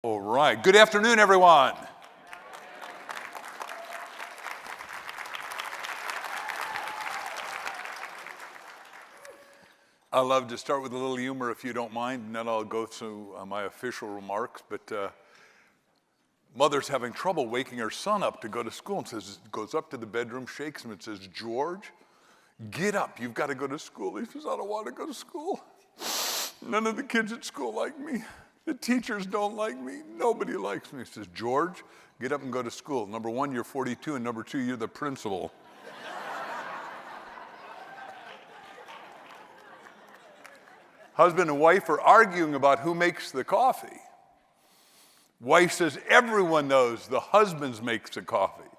All right. Good afternoon, everyone. I love to start with a little humor, if you don't mind, and then I'll go through my official remarks. But mother's having trouble waking her son up to go to school, and goes up to the bedroom, shakes him, and says, "George, get up. You've got to go to school." He says, "I don't want to go to school. None of the kids at school like me. The teachers don't like me. Nobody likes me." He says, "George, get up and go to school. Number one, you're 42, and number two, you're the principal." Husband and wife are arguing about who makes the coffee. Wife says, "Everyone knows the husband makes the coffee."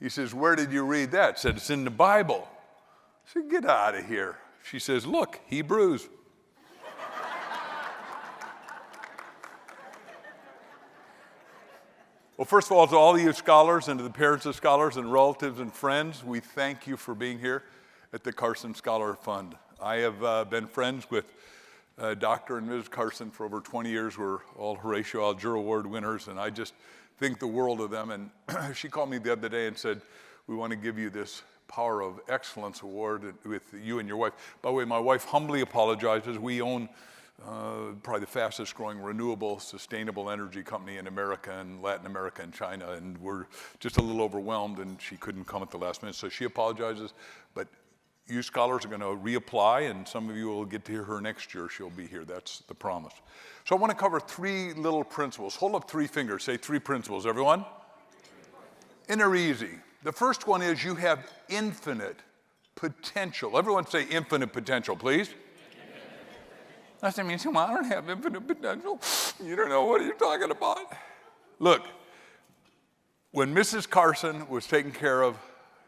He says, "Where did you read that?" Said, "It's in the Bible." I said, "Get out of here." She says, "Look, Hebrews." Well, first of all, to all of you scholars and to the parents of scholars and relatives and friends, we thank you for being here at the Carson Scholar Fund. I have been friends with Dr. and Ms. Carson for over 20 years. We're all Horatio Alger Award winners, and I just think the world of them. And she called me the other day and said, "We want to give you this Power of Excellence Award with you and your wife." By the way, my wife humbly apologizes. We own probably the fastest growing renewable, sustainable energy company in America and Latin America and China, and we're just a little overwhelmed, and she couldn't come at the last minute, so she apologizes. But you scholars are going to reapply, and some of you will get to hear her next year. She'll be here. That's the promise. So I want to cover three little principles. Hold up three fingers. Say three principles, everyone. And they're easy. The first one is you have infinite potential. Everyone say infinite potential, please. I said, "Well, I don't have infinite potential." You don't know what you're talking about. Look, when Mrs. Carson was taken care of,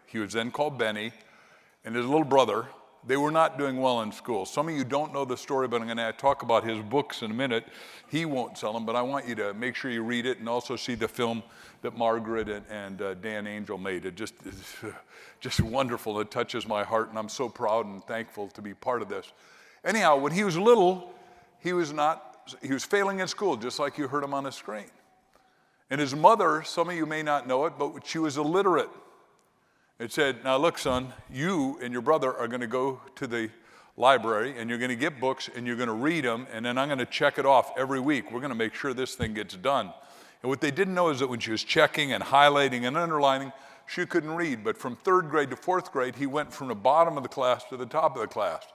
he was then called Benny, and his little brother, they were not doing well in school. Some of you don't know the story, but I'm going to talk about his books in a minute. He won't sell them, but I want you to make sure you read it and also see the film that Margaret and Dan Angel made. It's just wonderful. It touches my heart, and I'm so proud and thankful to be part of this. Anyhow, when he was little, he was failing in school, just like you heard him on the screen. And his mother, some of you may not know it, but she was illiterate. It said, "Now look, son, you and your brother are going to go to the library, and you're going to get books, and you're going to read them, and then I'm going to check it off every week. We're going to make sure this thing gets done." And what they didn't know is that when she was checking and highlighting and underlining, she couldn't read. But from third grade to fourth grade, he went from the bottom of the class to the top of the class.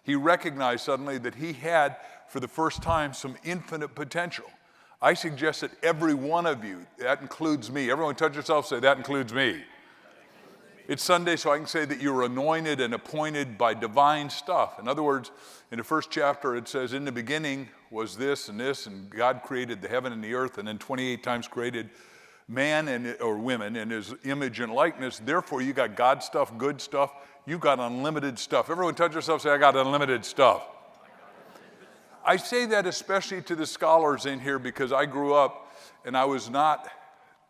He recognized suddenly that he had, for the first time, some infinite potential. I suggest that every one of you, that includes me, everyone touch yourself, say, "That includes me." It's Sunday, so I can say that you're anointed and appointed by divine stuff. In other words, in the first chapter, it says, "In the beginning was this, and God created the heaven and the earth, and then 28 times created man or women in his image and likeness." Therefore, you got God stuff, good stuff. You got unlimited stuff. Everyone touch yourself, say, "I got unlimited stuff." I say that especially to the scholars in here because I grew up and I was not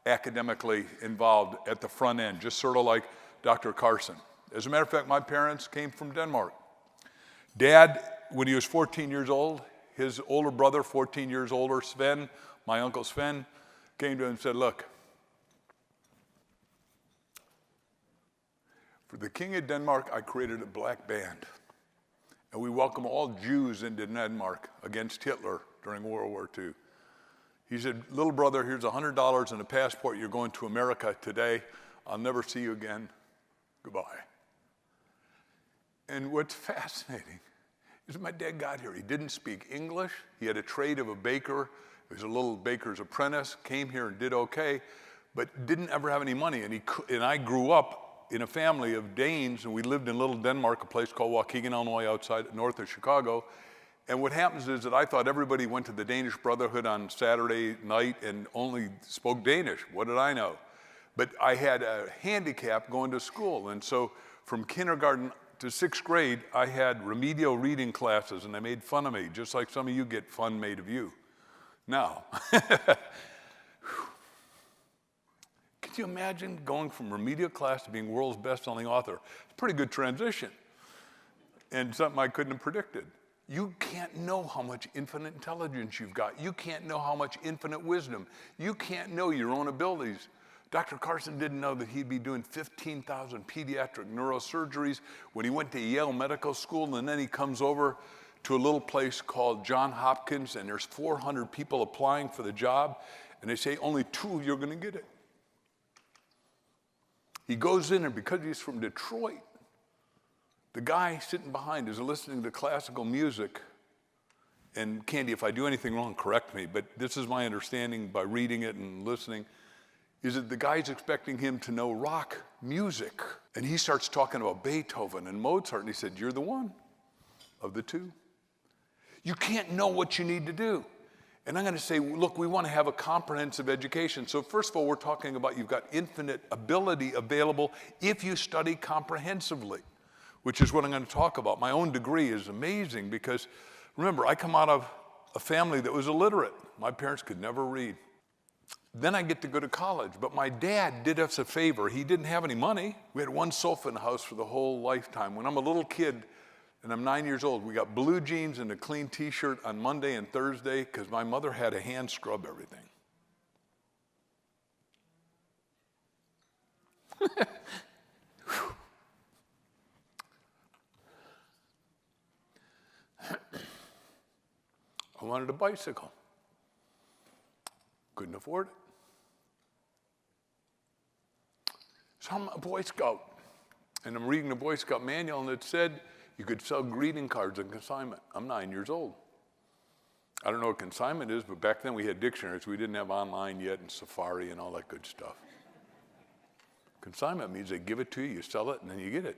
academically involved at the front end, just sort of like Dr. Carson. As a matter of fact, my parents came from Denmark. Dad, when he was 14 years old, his older brother, 14 years older, Sven, my uncle Sven, came to him and said, "Look, for the King of Denmark, I created a black band, and we welcome all Jews into Denmark against Hitler during World War II. He said, "Little brother, here's $100 and a passport. You're going to America today. I'll never see you again. Goodbye." And what's fascinating is my dad got here. He didn't speak English. He had a trade of a baker. He was a little baker's apprentice, came here and did okay, but didn't ever have any money. And I grew up in a family of Danes, and we lived in Little Denmark, a place called Waukegan, Illinois, north of Chicago. And what happens is that I thought everybody went to the Danish Brotherhood on Saturday night and only spoke Danish. What did I know? But I had a handicap going to school. And so from kindergarten to sixth grade, I had remedial reading classes, and they made fun of me, just like some of you get fun made of you. Now, can you imagine going from remedial class to being world's best-selling author? It's a pretty good transition, and something I couldn't have predicted. You can't know how much infinite intelligence you've got. You can't know how much infinite wisdom. You can't know your own abilities. Dr. Carson didn't know that he'd be doing 15,000 pediatric neurosurgeries when he went to Yale Medical School, and then he comes over to a little place called Johns Hopkins, and there's 400 people applying for the job, and they say only 2 of you are going to get it. He goes in, and because he's from Detroit, the guy sitting behind is listening to classical music. And Candy, if I do anything wrong, correct me, but this is my understanding by reading it and listening, is that the guy's expecting him to know rock music. And he starts talking about Beethoven and Mozart, and he said, you're the one of the 2. You can't know what you need to do. And I'm going to say, look, we want to have a comprehensive education. So first of all, we're talking about you've got infinite ability available if you study comprehensively, which is what I'm going to talk about. My own degree is amazing because, remember, I come out of a family that was illiterate. My parents could never read. Then I get to go to college, but my dad did us a favor. He didn't have any money. We had 1 sofa in the house for the whole lifetime. When I'm a little kid and I'm 9 years old, we got blue jeans and a clean t-shirt on Monday and Thursday because my mother had to hand scrub everything. I wanted a bicycle. Couldn't afford it. So I'm a Boy Scout, and I'm reading the Boy Scout manual, and it said you could sell greeting cards on consignment. I'm 9 years old. I don't know what consignment is, but back then we had dictionaries. We didn't have online yet and Safari and all that good stuff. Consignment means they give it to you, you sell it, and then you get it.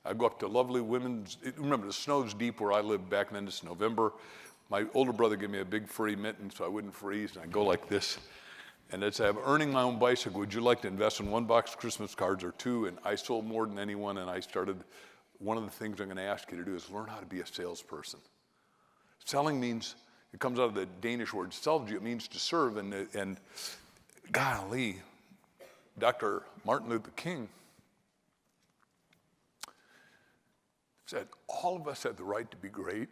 I go up to lovely women's, remember the snow's deep where I lived back then, it's November. My older brother gave me a big furry mitten so I wouldn't freeze, and I go like this. And it's, I'm earning my own bicycle. Would you like to invest in 1 box Christmas cards or 2? And I sold more than anyone, and I started, one of the things I'm going to ask you to do is learn how to be a salesperson. Selling means, it comes out of the Danish word selvge, it means to serve, and golly, Dr. Martin Luther King said, all of us have the right to be great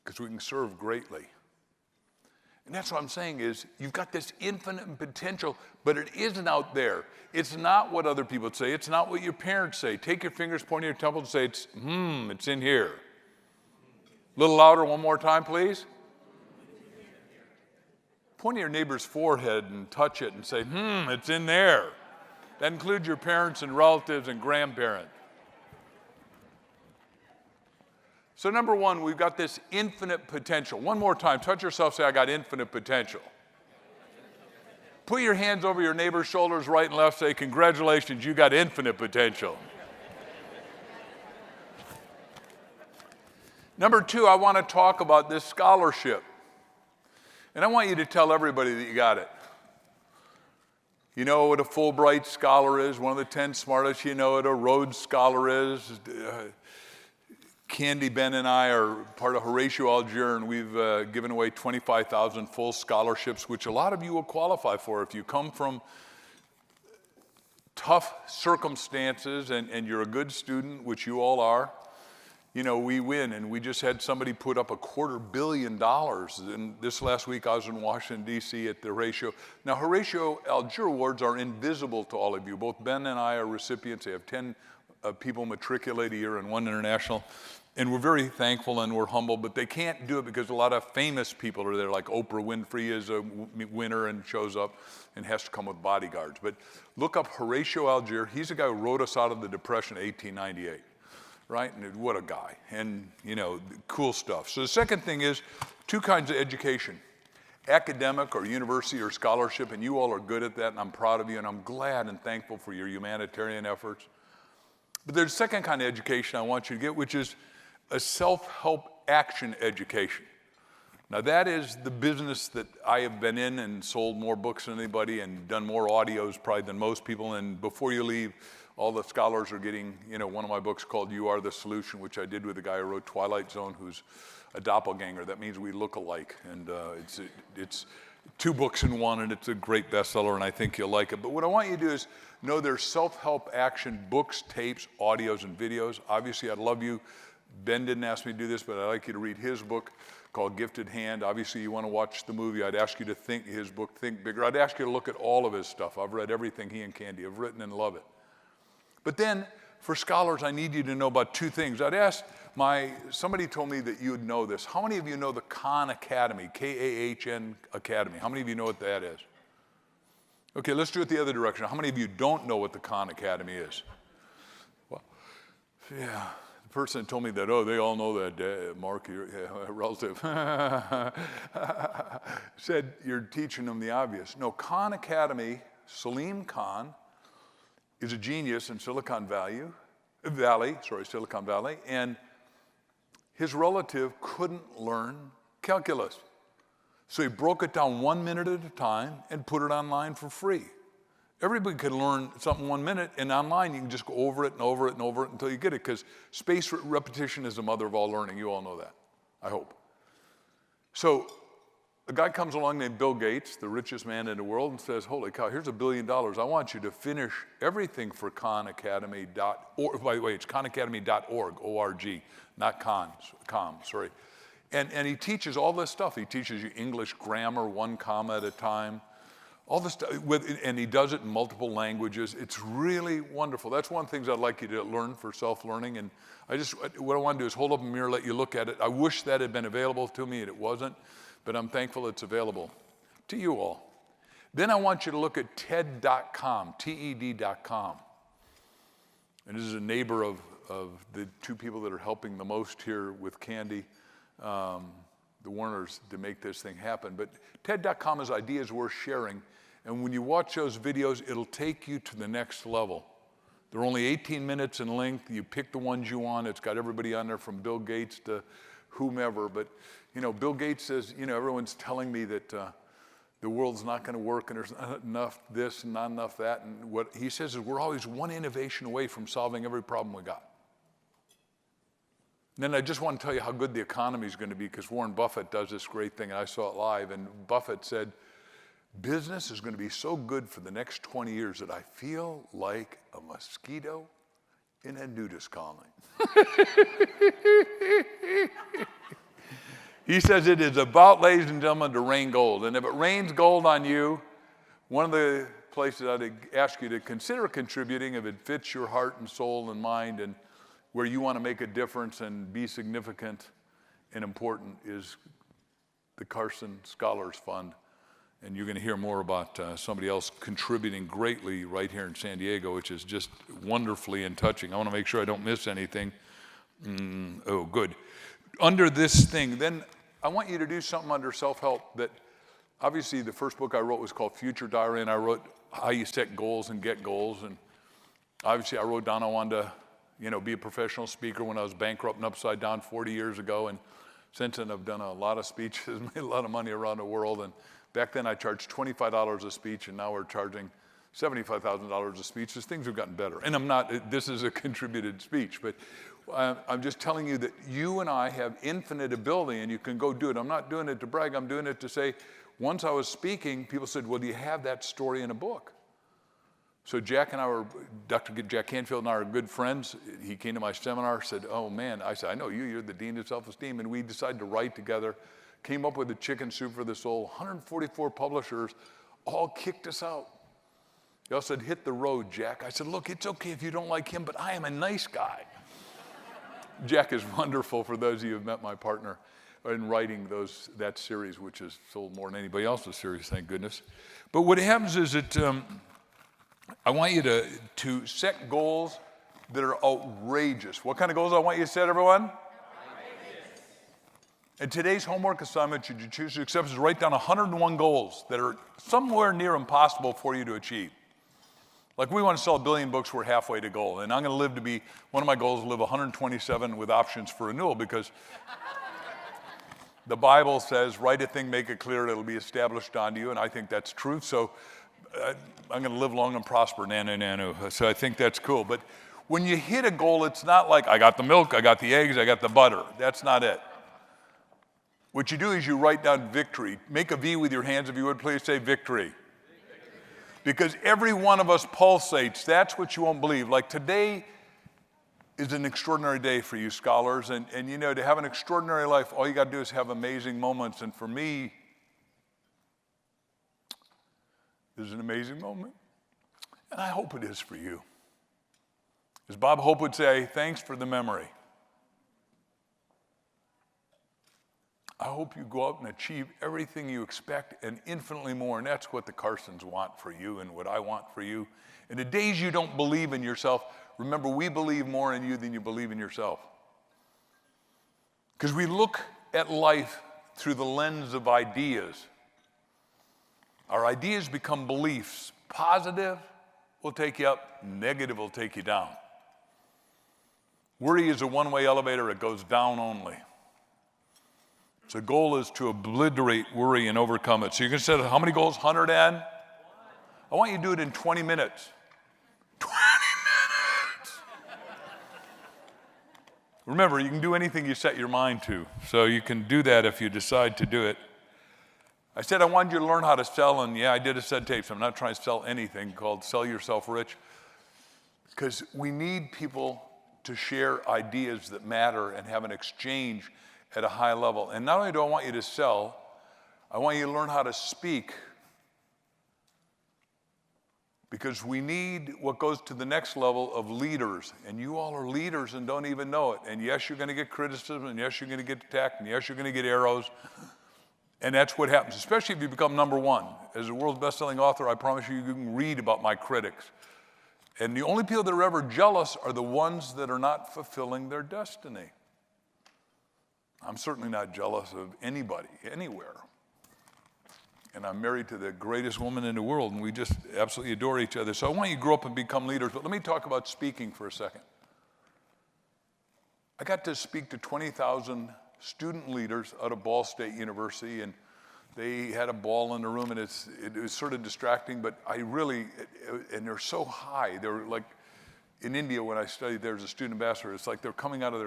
because we can serve greatly. And that's what I'm saying is, you've got this infinite potential, but it isn't out there. It's not what other people say. It's not what your parents say. Take your fingers, point at your temple, and say, it's in here. A little louder one more time, please. Point at your neighbor's forehead and touch it and say, it's in there. That includes your parents and relatives and grandparents. So number 1, we've got this infinite potential. One more time, touch yourself, say, I got infinite potential. Put your hands over your neighbor's shoulders, right and left, say, congratulations, you got infinite potential. Number 2, I want to talk about this scholarship. And I want you to tell everybody that you got it. You know what a Fulbright scholar is, one of the 10 smartest. You know what a Rhodes scholar is. Candy, Ben, and I are part of Horatio Algier, and we've given away 25,000 full scholarships, which a lot of you will qualify for if you come from tough circumstances and you're a good student, which you all are. You know, we win, and we just had somebody put up $250 million. And this last week I was in Washington, D.C. at the Horatio. Now, Horatio Algier Awards are invisible to all of you. Both Ben and I are recipients. They have 10 people matriculate a year and 1 international. And we're very thankful and we're humble, but they can't do it because a lot of famous people are there, like Oprah Winfrey is a winner and shows up and has to come with bodyguards. But look up Horatio Algier. He's the guy who wrote us out of the Depression in 1898, right? And what a guy. And, you know, cool stuff. So the second thing is 2 kinds of education, academic or university or scholarship, and you all are good at that, and I'm proud of you, and I'm glad and thankful for your humanitarian efforts. But there's a second kind of education I want you to get, which is a self-help action education. Now that is the business that I have been in and sold more books than anybody and done more audios probably than most people. And before you leave, all the scholars are getting, you know, one of my books called You Are the Solution, which I did with a guy who wrote Twilight Zone, who's a doppelganger. That means we look alike. And it's 2 books in one, and it's a great bestseller, and I think you'll like it. But what I want you to do is know there's self-help action books, tapes, audios, and videos. Obviously, I'd love you Ben didn't ask me to do this, but I'd like you to read his book called Gifted Hand. Obviously, you want to watch the movie. I'd ask you to think his book, Think Bigger. I'd ask you to look at all of his stuff. I've read everything he and Candy have written and love it. But then, for scholars, I need you to know about two things. I'd ask somebody told me that you would know this. How many of you know the Khan Academy, K-A-H-N Academy? How many of you know what that is? Okay, let's do it the other direction. How many of you don't know what the Khan Academy is? Well, yeah, the person told me that, oh, they all know that, Mark, your relative, said you're teaching them the obvious. No, Khan Academy, Salim Khan, is a genius in Silicon Valley, and his relative couldn't learn calculus. So he broke it down 1 minute at a time and put it online for free. Everybody can learn something 1 minute, and online you can just go over it and over it and over it until you get it, because spaced repetition is the mother of all learning. You all know that, I hope. So a guy comes along named Bill Gates, the richest man in the world, and says, holy cow, here's $1 billion. I want you to finish everything for khanacademy.org. By the way, it's khanacademy.org, O-R-G, not com, sorry. And he teaches all this stuff. He teaches you English grammar, 1 comma at a time. All this stuff, and he does it in multiple languages. It's really wonderful. That's one of the things I'd like you to learn for self-learning. And what I want to do is hold up a mirror, let you look at it. I wish that had been available to me, and it wasn't. But I'm thankful it's available to you all. Then I want you to look at TED.com, TED.com. And this is a neighbor of the two people that are helping the most here with Candy, the Warners, to make this thing happen. But TED.com is ideas worth sharing. And when you watch those videos, it'll take you to the next level. They're only 18 minutes in length. You pick the ones you want. It's got everybody on there from Bill Gates to whomever. But you know, Bill Gates says, you know, everyone's telling me that the world's not going to work and there's not enough this and not enough that. And what he says is we're always one innovation away from solving every problem we got. And then I just want to tell you how good the economy is going to be, because Warren Buffett does this great thing, and I saw it live. And Buffett said, business is going to be so good for the next 20 years that I feel like a mosquito in a nudist colony. He says it is about, ladies and gentlemen, to rain gold. And if it rains gold on you, one of the places I'd ask you to consider contributing, if it fits your heart and soul and mind and where you want to make a difference and be significant and important, is the Carson Scholars Fund. And you're going to hear more about somebody else contributing greatly right here in San Diego, which is just wonderfully and touching. I want to make sure I don't miss anything. Oh, good. Under this thing, then I want you to do something under self-help that, obviously the first book I wrote was called Future Diary, and I wrote how you set goals and get goals. And obviously I wrote down I wanted to, you know, be a professional speaker when I was bankrupt and upside down 40 years ago. And since then I've done a lot of speeches, made a lot of money around the world. And back then I charged $25 a speech, and now we're charging $75,000 a speech. As things have gotten better. And this is a contributed speech, but I'm just telling you that you and I have infinite ability, and you can go do it. I'm not doing it to brag. I'm doing it to say, once I was speaking, people said, well, do you have that story in a book? So Dr. Jack Canfield and I are good friends. He came to my seminar, said, oh man, I said, I know you, you're the dean of self-esteem. And we decided to write together, came up with a chicken soup for the soul. 144 publishers all kicked us out. They all said, hit the road, Jack. I said, look, it's okay if you don't like him, but I am a nice guy. Jack is wonderful. For those of you who have met my partner in writing that series, which has sold more than anybody else's series, thank goodness. But what happens is that I want you to set goals that are outrageous. What kind of goals I want you to set, everyone? Outrageous. And today's homework assignment, should you choose to accept, is write down 101 goals that are somewhere near impossible for you to achieve. Like, we want to sell 1 billion books, we're halfway to goal. And I'm going to live to be, one of my goals is to live 127 with options for renewal, because the Bible says, write a thing, make it clear, it'll be established unto you. And I think that's true. So I'm going to live long and prosper, nanu. So I think that's cool. But when you hit a goal, it's not like, I got the milk, I got the eggs, I got the butter. That's not it. What you do is you write down victory. Make a V with your hands, if you would, please say victory. Because every one of us pulsates. That's what you won't believe. Like today, is an extraordinary day for you scholars. And you know, to have an extraordinary life, all you got to do is have amazing moments. And for me, this is an amazing moment. And I hope it is for you. As Bob Hope would say, thanks for the memory. I hope you go out and achieve everything you expect and infinitely more. And that's what the Carsons want for you and what I want for you. And the days you don't believe in yourself, remember, we believe more in you than you believe in yourself. Because we look at life through the lens of ideas. Our ideas become beliefs. Positive will take you up, negative will take you down. Worry is a one-way elevator, it goes down only. So the goal is to obliterate worry and overcome it. So you can say, how many goals? 100 and? I want you to do it in 20 minutes. 20 minutes! Remember, you can do anything you set your mind to. So you can do that if you decide to do it. I said I wanted you to learn how to sell, and yeah, I did a set tape, so I'm not trying to sell anything called Sell Yourself Rich. Because we need people to share ideas that matter and have an exchange at a high level. And not only do I want you to sell, I want you to learn how to speak. Because we need what goes to the next level of leaders. And you all are leaders and don't even know it. And yes, you're going to get criticism, and yes, you're going to get attacked, and yes, you're going to get arrows. And that's what happens, especially if you become number one. As a world's best-selling author, I promise you, you can read about my critics. And the only people that are ever jealous are the ones that are not fulfilling their destiny. I'm certainly not jealous of anybody, anywhere. And I'm married to the greatest woman in the world, and we just absolutely adore each other. So I want you to grow up and become leaders, but let me talk about speaking for a second. I got to speak to 20,000 student leaders out of Ball State University, and they had a ball in the room, and it was sort of distracting, but and they're so high. They're like, in India when I studied there as a student ambassador, it's like they're coming out of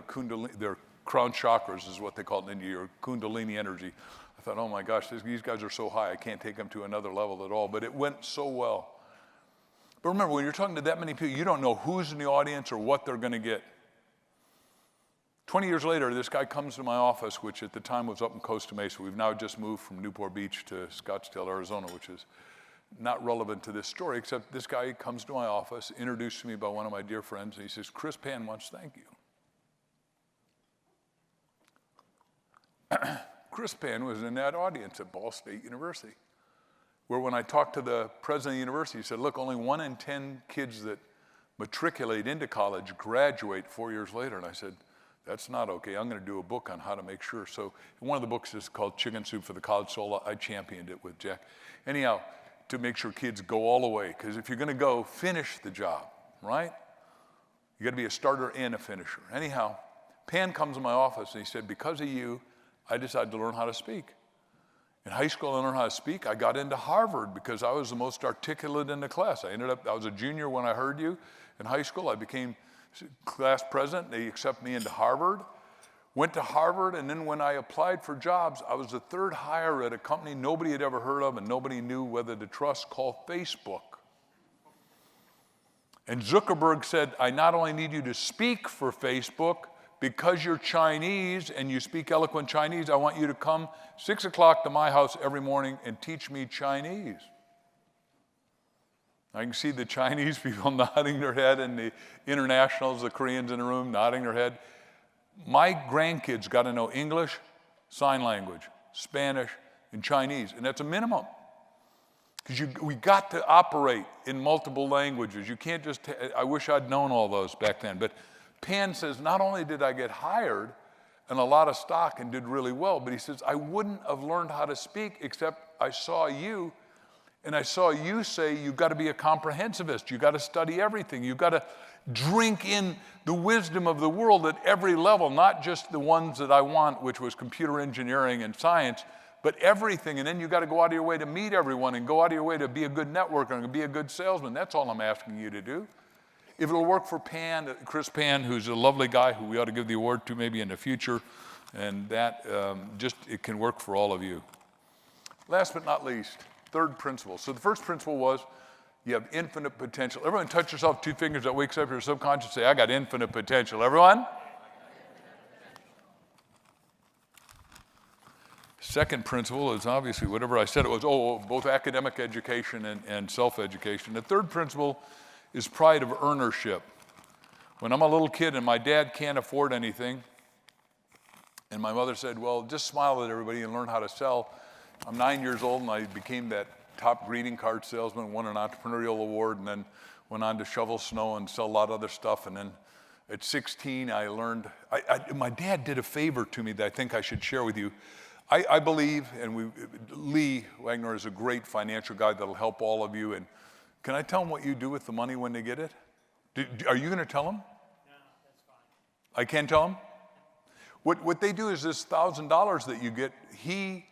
their crown chakras is what they call it in India, or kundalini energy. I thought, oh my gosh, these guys are so high, I can't take them to another level at all, but it went so well. But remember, when you're talking to that many people, you don't know who's in the audience or what they're gonna get. 20 years later, this guy comes to my office, which at the time was up in Costa Mesa. We've now just moved from Newport Beach to Scottsdale, Arizona, which is not relevant to this story, except this guy comes to my office, introduced to me by one of my dear friends, and he says, Chris Pan wants to thank you. Chris Pan was in that audience at Ball State University, where when I talked to the president of the university, he said, look, only 1 in 10 kids that matriculate into college graduate 4 years later. And I said, that's not okay. I'm going to do a book on how to make sure. So one of the books is called Chicken Soup for the College Soul. I championed it with Jack. Anyhow, to make sure kids go all the way, because if you're going to go, finish the job, right? You got to be a starter and a finisher. Anyhow, Pan comes in my office and he said, because of you, I decided to learn how to speak. In high school, I learned how to speak. I got into Harvard because I was the most articulate in the class. I was a junior when I heard you. In high school, I became class president. They accepted me into Harvard. Went to Harvard, and then when I applied for jobs, I was the third hire at a company nobody had ever heard of and nobody knew whether to trust, called Facebook. And Zuckerberg said, I not only need you to speak for Facebook, because you're Chinese and you speak eloquent Chinese, I want you to come 6 o'clock to my house every morning and teach me Chinese. I can see the Chinese people nodding their head and the internationals, the Koreans in the room, nodding their head. My grandkids got to know English, sign language, Spanish, and Chinese, and that's a minimum. Because we got to operate in multiple languages. You can't just, I wish I'd known all those back then, but Pan says, not only did I get hired and a lot of stock and did really well, but he says, I wouldn't have learned how to speak except I saw you, and I saw you say, you've got to be a comprehensivist. You've got to study everything. You've got to drink in the wisdom of the world at every level, not just the ones that I want, which was computer engineering and science, but everything. And then you've got to go out of your way to meet everyone and go out of your way to be a good networker and be a good salesman. That's all I'm asking you to do. If it'll work for Pan, Chris Pan, who's a lovely guy who we ought to give the award to maybe in the future, and that it can work for all of you. Last but not least, third principle. So the first principle was You have infinite potential. Everyone touch yourself 2 fingers that wakes up your subconscious. Say, I got infinite potential. Everyone? Second principle is obviously whatever I said it was, both academic education and self-education. The third principle is pride of earnership. When I'm a little kid and my dad can't afford anything, and my mother said, well, just smile at everybody and learn how to sell. I'm 9 years old and I became that top greeting card salesman, won an entrepreneurial award, and then went on to shovel snow and sell a lot of other stuff. And then at 16, I learned, my dad did a favor to me that I think I should share with you. I believe, and Lee Wagner is a great financial guy that'll help all of you. And can I tell him what you do with the money when they get it? Are you going to tell him? No, that's fine. I can't tell him? What they do is this $1,000 that you get, he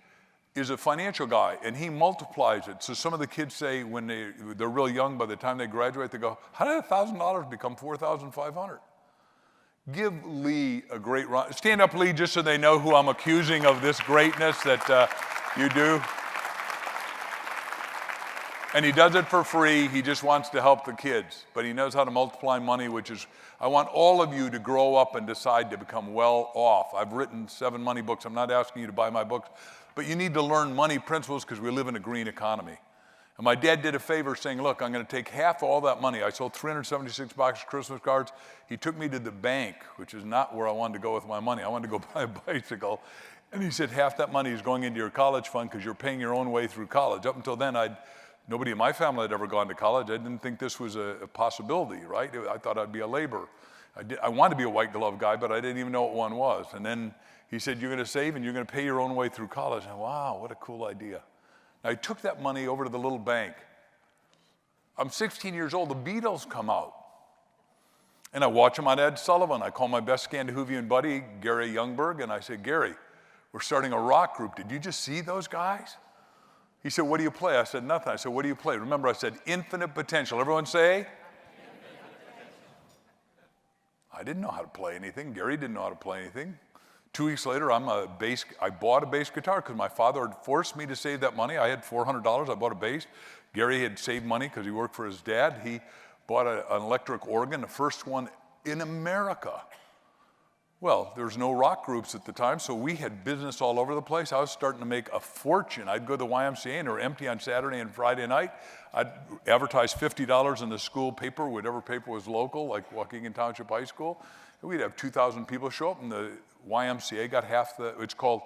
is a financial guy, and he multiplies it. So some of the kids say when they're real young, by the time they graduate, they go, how did $1,000 become $4,500? Give Lee a great round. Stand up, Lee, just so they know who I'm accusing of this greatness that you do. And he does it for free. He just wants to help the kids. But he knows how to multiply money, which is, I want all of you to grow up and decide to become well off. I've written 7 money books. I'm not asking you to buy my books. But you need to learn money principles because we live in a green economy. And my dad did a favor saying, look, I'm going to take half all that money. I sold 376 boxes of Christmas cards. He took me to the bank, which is not where I wanted to go with my money. I wanted to go buy a bicycle. And he said, half that money is going into your college fund because you're paying your own way through college. Up until then, nobody in my family had ever gone to college. I didn't think this was a possibility, right? I thought I'd be a laborer. I wanted to be a white glove guy, but I didn't even know what one was. And then he said, you're going to save and you're going to pay your own way through college. And wow, what a cool idea. Now, I took that money over to the little bank. I'm 16 years old. The Beatles come out. And I watch them on Ed Sullivan. I call my best Scandinavian buddy, Gary Youngberg, and I say, Gary, we're starting a rock group. Did you just see those guys? He said, what do you play? I said, nothing. I said, what do you play? Remember, I said, infinite potential. Everyone say? I didn't know how to play anything. Gary didn't know how to play anything. 2 weeks later, I bought a bass guitar because my father had forced me to save that money. I had $400. I bought a bass. Gary had saved money because he worked for his dad. He bought an electric organ, the first one in America. Well, there was no rock groups at the time, so we had business all over the place. I was starting to make a fortune. I'd go to the YMCA and they were empty on Saturday and Friday night. I'd advertise $50 in the school paper, whatever paper was local, like Waukegan Township High School. And we'd have 2,000 people show up, and the YMCA got half it's called,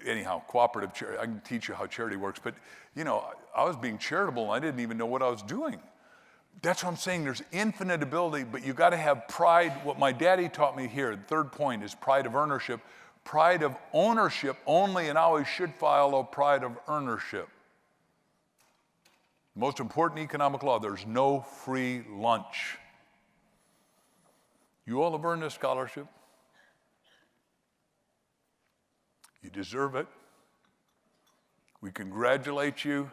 anyhow, cooperative charity. I can teach you how charity works. But, you know, I was being charitable, and I didn't even know what I was doing. That's what I'm saying. There's infinite ability, but you got to have pride. What my daddy taught me here, the third point, is pride of ownership. Pride of ownership only and always should follow pride of earnership. Most important economic law, there's no free lunch. You all have earned this scholarship. You deserve it. We congratulate you.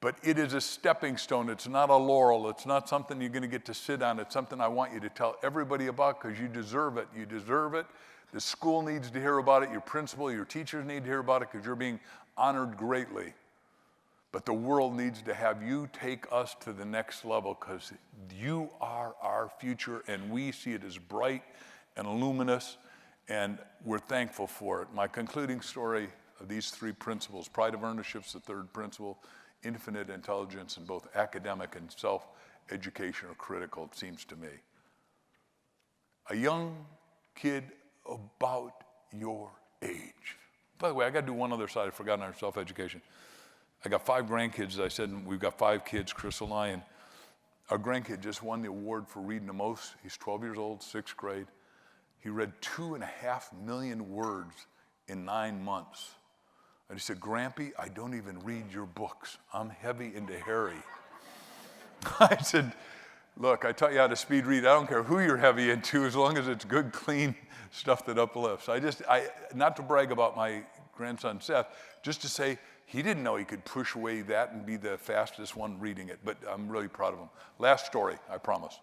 But it is a stepping stone. It's not a laurel. It's not something you're going to get to sit on. It's something I want you to tell everybody about because you deserve it. You deserve it. The school needs to hear about it. Your principal, your teachers need to hear about it because you're being honored greatly. But the world needs to have you take us to the next level because you are our future and we see it as bright and luminous and we're thankful for it. My concluding story of these 3 principles, pride of ownership is the third principle, infinite intelligence in both academic and self-education are critical, it seems to me. A young kid about your age. By the way, I got to do one other side. I forgot on self-education. I got 5 grandkids, as I said, and we've got 5 kids, Crystal and I, and our grandkid just won the award for reading the most. He's 12 years old, 6th grade. He read 2.5 million words in 9 months. And he said, Grampy, I don't even read your books. I'm heavy into Harry. I said, look, I taught you how to speed read. I don't care who you're heavy into as long as it's good, clean stuff that uplifts. Not to brag about my grandson Seth, just to say he didn't know he could push away that and be the fastest one reading it, but I'm really proud of him. Last story, I promise.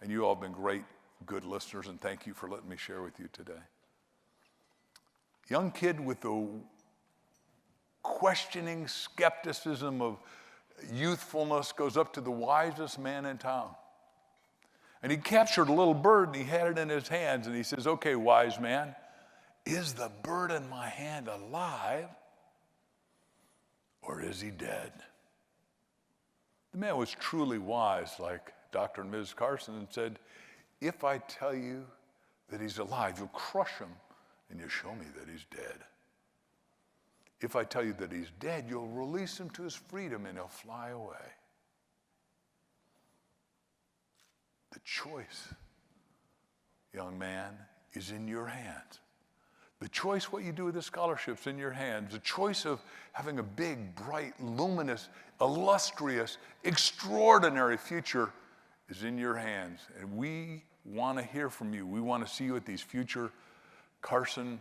And you all have been great, good listeners, and thank you for letting me share with you today. Young kid with the questioning skepticism of youthfulness, goes up to the wisest man in town. And he captured a little bird and he had it in his hands and he says, okay, wise man, is the bird in my hand alive or is he dead? The man was truly wise, like Dr. and Mrs. Carson, and said, if I tell you that he's alive, you'll crush him and you'll show me that he's dead. If I tell you that he's dead, you'll release him to his freedom and he'll fly away. The choice, young man, is in your hands. The choice, what you do with the scholarship's in your hands. The choice of having a big, bright, luminous, illustrious, extraordinary future is in your hands. And we want to hear from you. We want to see you at these future Carson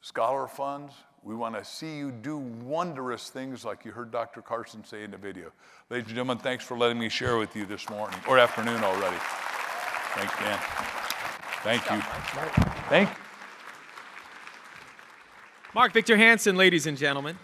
Scholar Funds. We want to see you do wondrous things like you heard Dr. Carson say in the video. Ladies and gentlemen, thanks for letting me share with you this morning, or afternoon already. Thanks, Dan. Thank you. Thank you. Mark Victor Hansen, ladies and gentlemen.